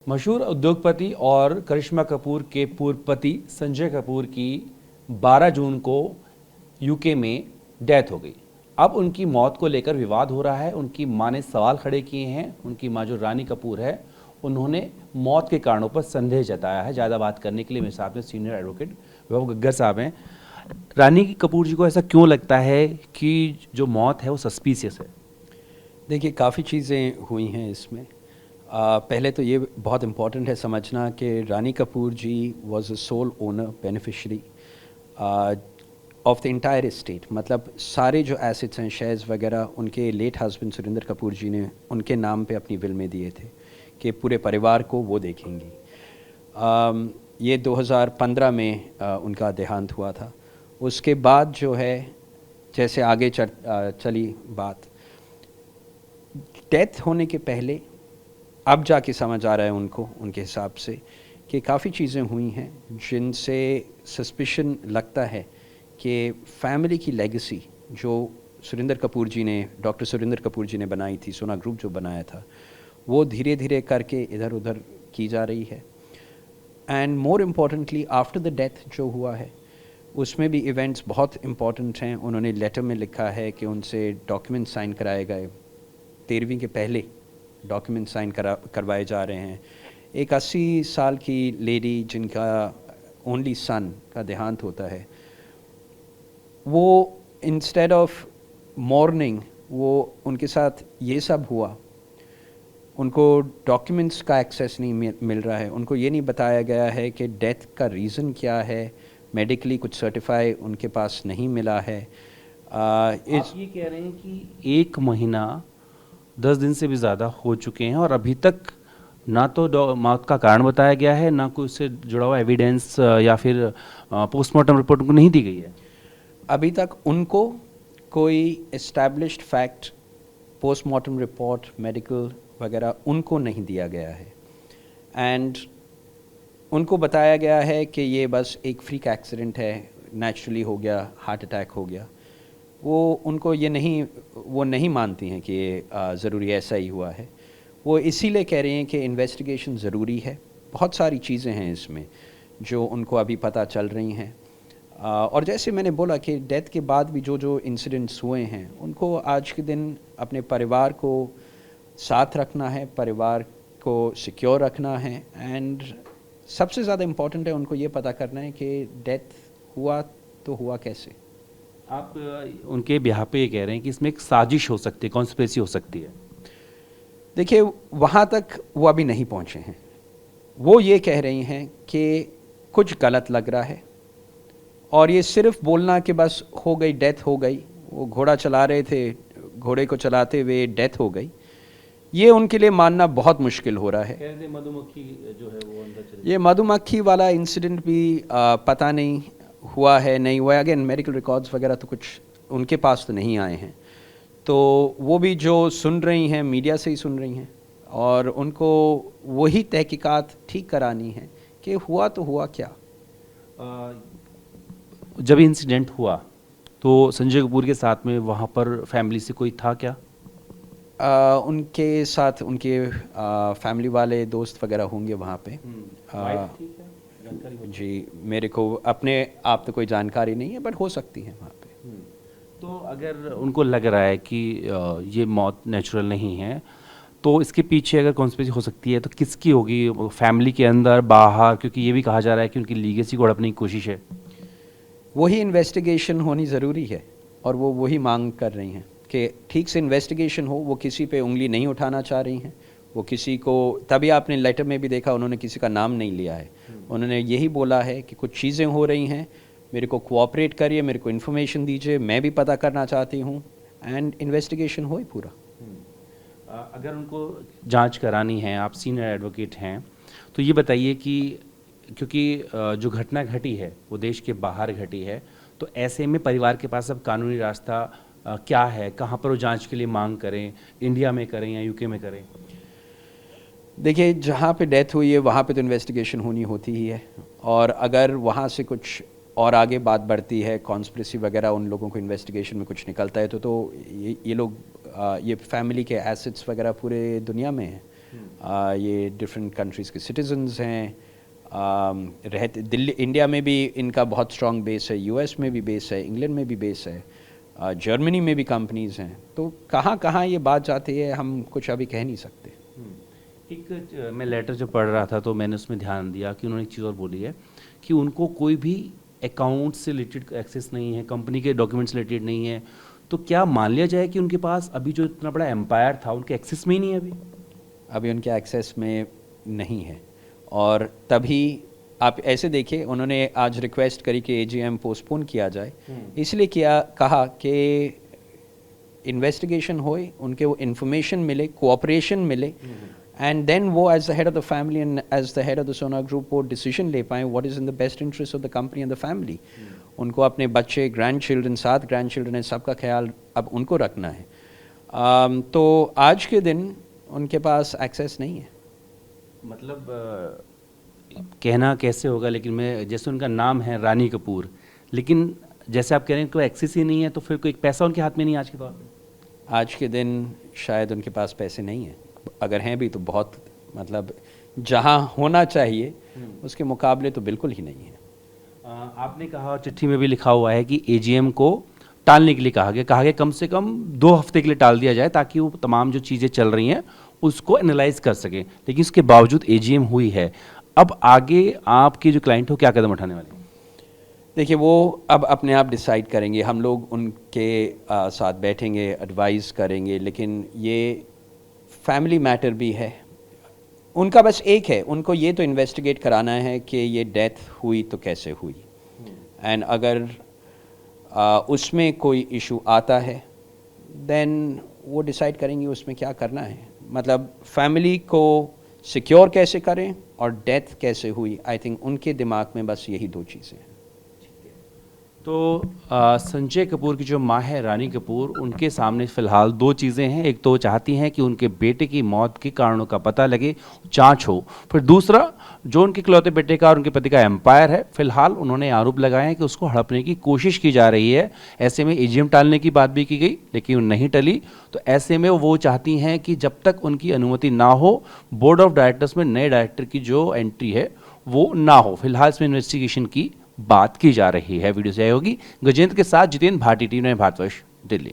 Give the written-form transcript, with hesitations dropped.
मशहूर उद्योगपति और करिश्मा कपूर के पूर्व पति संजय कपूर की 12 जून को यूके में डेथ हो गई। अब उनकी मौत को लेकर विवाद हो रहा है। उनकी मां ने सवाल खड़े किए हैं। उनकी मां जो रानी कपूर है, उन्होंने मौत के कारणों पर संदेह जताया है। ज़्यादा बात करने के लिए मेरे साथ में सीनियर एडवोकेट वैभव गग्गर साहब हैं। रानी कपूर जी को ऐसा क्यों लगता है कि जो मौत है वो सस्पिशियस है? देखिए, काफ़ी चीज़ें हुई हैं इसमें। पहले तो ये बहुत इम्पॉर्टेंट है समझना कि Rani Kapoor ji was a sole owner beneficiary of the entire estate. मतलब सारे जो एसेट्स हैं, शेयर्स वगैरह, उनके लेट हस्बैंड सुरिंदर कपूर जी ने उनके नाम पे अपनी विल में दिए थे कि पूरे परिवार को वो देखेंगी। ये 2015 में उनका देहांत हुआ था। उसके बाद जो है, जैसे आगे चली बात, डेथ होने के पहले अब जाके समझ आ रहा है उनको, उनके हिसाब से, कि काफ़ी चीज़ें हुई हैं जिनसे सस्पिशन लगता है कि फैमिली की लेगेसी जो सुरिंदर कपूर जी ने, डॉक्टर सुरिंदर कपूर जी ने बनाई थी, सोना ग्रुप जो बनाया था, वो धीरे धीरे करके इधर उधर की जा रही है। And more importantly after the death जो हुआ है, उसमें भी इवेंट्स बहुत इम्पॉर्टेंट हैं। उन्होंने लेटर में लिखा है कि उनसे डॉक्यूमेंट साइन कराए गए, 13वीं के पहले डॉक्यूमेंट साइन करवाए जा रहे हैं। एक 80 साल की लेडी जिनका ओनली सन का देहांत होता है, वो इंस्टेड ऑफ मॉर्निंग, वो उनके साथ ये सब हुआ। उनको डॉक्यूमेंट्स का एक्सेस नहीं मिल रहा है। उनको ये नहीं बताया गया है कि डेथ का रीज़न क्या है। मेडिकली कुछ सर्टिफाई उनके पास नहीं मिला है। आप ये कह रहे हैं कि 1 महीना 10 दिन से भी ज़्यादा हो चुके हैं और अभी तक ना तो मौत का कारण बताया गया है, ना कोई उससे जुड़ा हुआ एविडेंस या फिर पोस्टमार्टम रिपोर्ट उनको नहीं दी गई है। अभी तक उनको कोई established fact, postmortem report, medical वगैरह उनको नहीं दिया गया है। एंड उनको बताया गया है कि ये बस एक फ्रीक एक्सीडेंट है, नेचुरली हो गया, हार्ट अटैक हो गया। वो नहीं मानती हैं कि ये ज़रूरी ऐसा ही हुआ है। वो इसीलिए कह रही हैं कि इन्वेस्टिगेशन ज़रूरी है। बहुत सारी चीज़ें हैं इसमें जो उनको अभी पता चल रही हैं। और जैसे मैंने बोला कि डेथ के बाद भी जो जो इंसिडेंट्स हुए हैं, उनको आज के दिन अपने परिवार को साथ रखना है, परिवार को सिक्योर रखना है। एंड सबसे ज़्यादा इम्पॉर्टेंट है उनको ये पता करना है कि डेथ हुआ तो हुआ कैसे। आप उनके बिहाफ पे ये कह रहे हैं कि इसमें एक साजिश हो सकती है, कॉन्स्पिरेसी हो सकती है। देखिए, वहाँ तक वो अभी नहीं पहुँचे हैं। वो ये कह रही हैं कि कुछ गलत लग रहा है, और ये सिर्फ बोलना कि बस हो गई, डेथ हो गई, वो घोड़ा चला रहे थे, घोड़े को चलाते हुए डेथ हो गई, ये उनके लिए मानना बहुत मुश्किल हो रहा है। मधुमक्खी जो है वो अंदर चली ये मधुमक्खी वाला इंसिडेंट भी पता नहीं हुआ है, नहीं हुआ है। अगेन मेडिकल रिकॉर्ड्स वगैरह तो कुछ उनके पास तो नहीं आए हैं। तो वो भी जो सुन रही हैं, मीडिया से ही सुन रही हैं, और उनको वही तहकीकात ठीक करानी है कि हुआ तो हुआ क्या। जब इंसिडेंट हुआ तो संजय कपूर के साथ में वहाँ पर फैमिली से कोई था क्या? उनके साथ उनके फैमिली वाले दोस्त वगैरह होंगे वहाँ पे। जी, मेरे को अपने आप तो कोई जानकारी नहीं है, बट हो सकती है वहाँ पे। तो अगर उनको लग रहा है कि ये मौत नेचुरल नहीं है, तो इसके पीछे अगर कॉन्स्पिरेसी हो सकती है तो किसकी होगी? फैमिली के अंदर, बाहर? क्योंकि ये भी कहा जा रहा है कि उनकी लीगेसी को हड़पने की कोशिश है। वही इन्वेस्टिगेशन होनी ज़रूरी है, और वो वही मांग कर रही हैं कि ठीक से इन्वेस्टिगेशन हो। वो किसी पे उंगली नहीं उठाना चाह रही हैं। वो किसी को, तभी आपने लेटर में भी देखा, उन्होंने किसी का नाम नहीं लिया है। उन्होंने यही बोला है कि कुछ चीज़ें हो रही हैं, मेरे को कोऑपरेट करिए, मेरे को इन्फॉर्मेशन दीजिए, मैं भी पता करना चाहती हूँ, एंड इन्वेस्टिगेशन हो ही पूरा। अगर उनको जांच करानी है, आप सीनियर एडवोकेट हैं, तो ये बताइए कि क्योंकि जो घटना घटी है वो देश के बाहर घटी है, तो ऐसे में परिवार के पास अब कानूनी रास्ता क्या है? कहाँ पर वो जांच के लिए मांग करें? इंडिया में करें या यूके में करें? देखिए, जहाँ पे डेथ हुई है वहाँ पे तो इन्वेस्टिगेशन होनी होती ही है, और अगर वहाँ से कुछ और आगे बात बढ़ती है, कॉन्स्पिरेसी वगैरह, उन लोगों को इन्वेस्टिगेशन में कुछ निकलता है, तो ये लोग, ये फैमिली के एसेट्स वगैरह पूरे दुनिया में हैं, ये डिफरेंट कंट्रीज़ के सिटीजन्स हैं, रहते दिल्ली इंडिया में भी इनका बहुत स्ट्रॉन्ग बेस है, यूएस में भी बेस है, इंग्लैंड में भी बेस है, जर्मनी में भी कंपनीज़ हैं। तो कहाँ कहाँ ये बात जाती है हम कुछ अभी कह नहीं सकते। एक मैं लेटर जब पढ़ रहा था तो मैंने उसमें ध्यान दिया कि उन्होंने एक चीज़ और बोली है कि उनको कोई भी अकाउंट से रिलेटेड एक्सेस नहीं है, कंपनी के डॉक्यूमेंट्स रिलेटेड नहीं है। तो क्या मान लिया जाए कि उनके पास अभी जो इतना बड़ा एम्पायर था उनके एक्सेस में ही नहीं है अभी उनके एक्सेस में नहीं है। और तभी आप ऐसे देखिए, उन्होंने आज रिक्वेस्ट करी कि एजीएम पोस्टपोन किया जाए, इसलिए कहा कि इन्वेस्टिगेशन होए, उनके वो इन्फॉर्मेशन मिले, कोऑपरेशन मिले, एंड देन वो as the head of the family and as the head of the Sona group वो डिसीजन ले पाएँ what is in the best interest of the company and the family. उनको अपने बच्चे, ग्रैंड चिल्ड्रन, 7 ग्रैंड चिल्ड्रन है, सबका ख्याल अब उनको रखना है। तो आज के दिन उनके पास एक्सेस नहीं है। मतलब कहना कैसे होगा, लेकिन मैं जैसे उनका नाम है रानी कपूर, लेकिन जैसे आप कह रहे हैं कोई एक्सेस ही नहीं है, तो फिर कोई पैसा उनके हाथ में नहीं है आज के दौर पे। आज के दिन शायद उनके पास पैसे नहीं हैं, अगर हैं भी तो बहुत, मतलब जहां होना चाहिए उसके मुकाबले तो बिल्कुल ही नहीं है। आपने कहा और चिट्ठी में भी लिखा हुआ है कि एजीएम को टालने के लिए कहा गया कम से कम 2 हफ्ते के लिए टाल दिया जाए ताकि वो तमाम जो चीज़ें चल रही हैं उसको एनालाइज कर सकें, लेकिन इसके बावजूद एजीएम हुई है। अब आगे आपके जो क्लाइंट हो क्या कदम उठाने वाले हैं? देखिए, वो अब अपने आप डिसाइड करेंगे, हम लोग उनके साथ बैठेंगे, एडवाइस करेंगे, लेकिन ये फैमिली मैटर भी है। उनका बस एक है, उनको ये तो इन्वेस्टिगेट कराना है कि ये डेथ हुई तो कैसे हुई, एंड अगर उसमें कोई इशू आता है देन वो डिसाइड करेंगे उसमें क्या करना है। मतलब फैमिली को सिक्योर कैसे करें और डेथ कैसे हुई, आई थिंक उनके दिमाग में बस यही 2 चीज़ें हैं। तो संजय कपूर की जो माँ है रानी कपूर, उनके सामने फ़िलहाल 2 चीज़ें हैं। एक तो वो चाहती हैं कि उनके बेटे की मौत के कारणों का पता लगे, जांच हो। फिर दूसरा, जो उनके इकलौते बेटे का और उनके पति का एम्पायर है, फ़िलहाल उन्होंने आरोप लगाए हैं कि उसको हड़पने की कोशिश की जा रही है। ऐसे में एजीएम टालने की बात भी की गई लेकिन नहीं टली। तो ऐसे में वो चाहती हैं कि जब तक उनकी अनुमति ना हो, बोर्ड ऑफ डायरेक्टर्स में नए डायरेक्टर की जो एंट्री है वो ना हो। फिलहाल इसमें इन्वेस्टिगेशन की बात की जा रही है। वीडियो से आई होगी गजेंद्र के साथ जितेंद्र भाटी, टीवी 9 भारतवर्ष, दिल्ली।